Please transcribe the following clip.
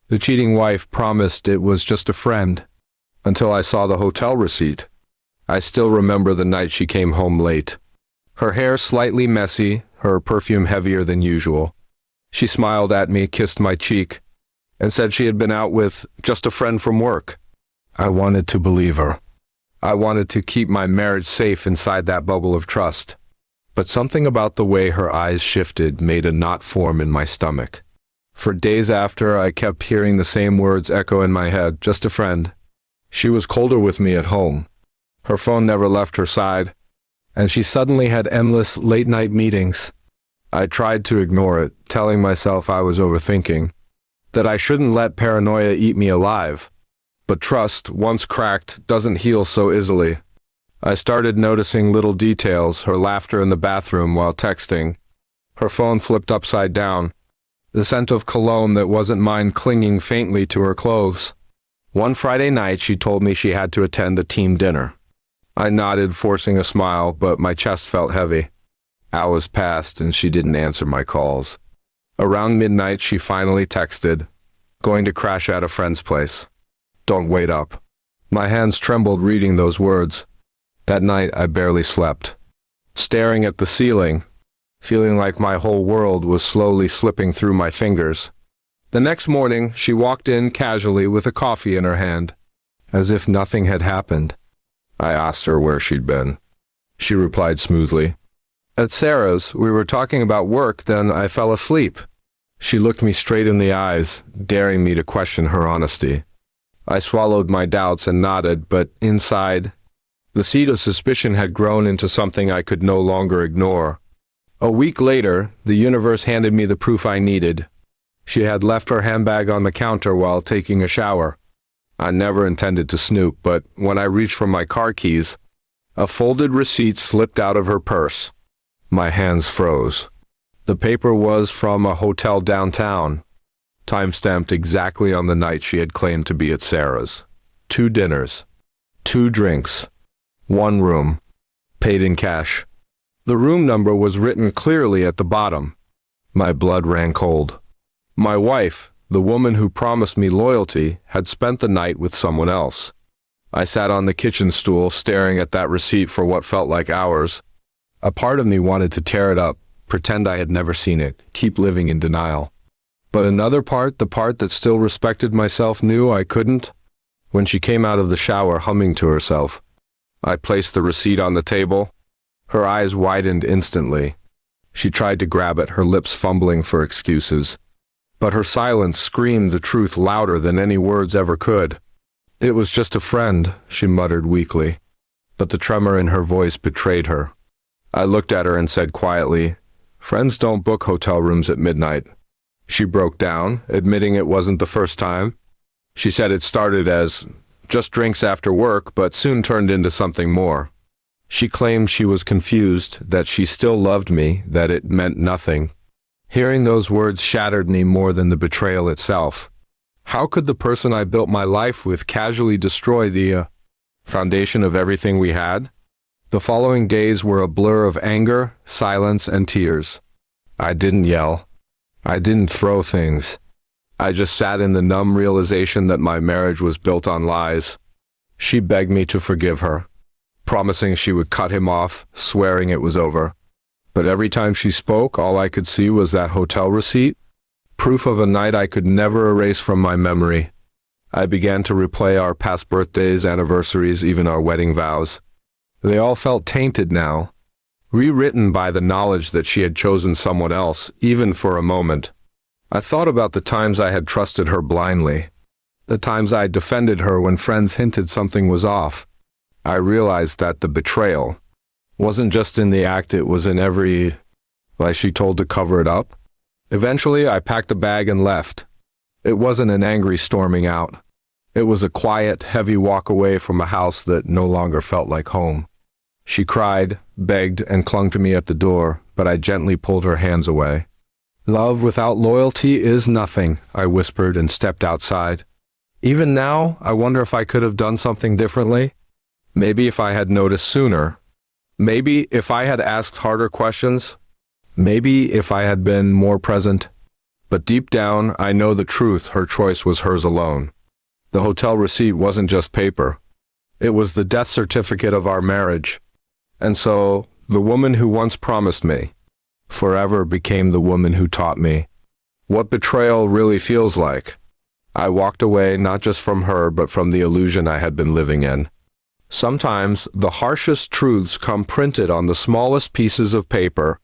The cheating wife promised it was just a friend, until I saw the hotel receipt. I still remember the night she came home late. Her hair slightly messy, her perfume heavier than usual. She smiled at me, kissed my cheek, and said she had been out with just a friend from work. I wanted to believe her. I wanted to keep my marriage safe inside that bubble of trust. But something about the way her eyes shifted made a knot form in my stomach. For days after, I kept hearing the same words echo in my head, just a friend. She was colder with me at home. Her phone never left her side, and she suddenly had endless late-night meetings. I tried to ignore it, telling myself I was overthinking, that I shouldn't let paranoia eat me alive. But trust, once cracked, doesn't heal so easily. I started noticing little details, her laughter in the bathroom while texting, her phone flipped upside down, the scent of cologne that wasn't mine clinging faintly to her clothes. One Friday night, she told me she had to attend a team dinner. I nodded, forcing a smile, but my chest felt heavy. Hours passed, and she didn't answer my calls. Around midnight, she finally texted, "Going to crash at a friend's place. Don't wait up." My hands trembled reading those words. That night, I barely slept, staring at the ceiling, feeling like my whole world was slowly slipping through my fingers. The next morning, she walked in casually with a coffee in her hand, as if nothing had happened. I asked her where she'd been. She replied smoothly, "At Sarah's, we were talking about work, then I fell asleep." She looked me straight in the eyes, daring me to question her honesty. I swallowed my doubts and nodded, but inside, the seed of suspicion had grown into something I could no longer ignore. A week later, the universe handed me the proof I needed. She had left her handbag on the counter while taking a shower. I never intended to snoop, but when I reached for my car keys, a folded receipt slipped out of her purse. My hands froze. The paper was from a hotel downtown, time-stamped exactly on the night she had claimed to be at Sarah's. 2 dinners, 2 drinks, 1 room, paid in cash. The room number was written clearly at the bottom. My blood ran cold. My wife, the woman who promised me loyalty, had spent the night with someone else. I sat on the kitchen stool, staring at that receipt for what felt like hours. A part of me wanted to tear it up, pretend I had never seen it, keep living in denial. But another part, the part that still respected myself, knew I couldn't. When she came out of the shower humming to herself, I placed the receipt on the table. Her eyes widened instantly. She tried to grab it, her lips fumbling for excuses. But her silence screamed the truth louder than any words ever could. "It was just a friend," she muttered weakly, but the tremor in her voice betrayed her. I looked at her and said quietly, "Friends don't book hotel rooms at midnight." She broke down, admitting it wasn't the first time. She said it started as just drinks after work, but soon turned into something more. She claimed she was confused, that she still loved me, that it meant nothing. Hearing those words shattered me more than the betrayal itself. How could the person I built my life with casually destroy the foundation of everything we had? The following days were a blur of anger, silence, and tears. I didn't yell. I didn't throw things. I just sat in the numb realization that my marriage was built on lies. She begged me to forgive her, promising she would cut him off, swearing it was over. But every time she spoke, all I could see was that hotel receipt, proof of a night I could never erase from my memory. I began to replay our past birthdays, anniversaries, even our wedding vows. They all felt tainted now, rewritten by the knowledge that she had chosen someone else, even for a moment. I thought about the times I had trusted her blindly, the times I defended her when friends hinted something was off. I realized that the betrayal wasn't just in the act, it was in every lie she told to cover it up. Eventually, I packed a bag and left. It wasn't an angry storming out. It was a quiet, heavy walk away from a house that no longer felt like home. She cried, begged, and clung to me at the door, but I gently pulled her hands away. "Love without loyalty is nothing," I whispered and stepped outside. Even now, I wonder if I could have done something differently. Maybe if I had noticed sooner. Maybe if I had asked harder questions. Maybe if I had been more present. But deep down, I know the truth, her choice was hers alone. The hotel receipt wasn't just paper. It was the death certificate of our marriage. And so, the woman who once promised me, forever became the woman who taught me what betrayal really feels like. I walked away not just from her, but from the illusion I had been living in. Sometimes, the harshest truths come printed on the smallest pieces of paper,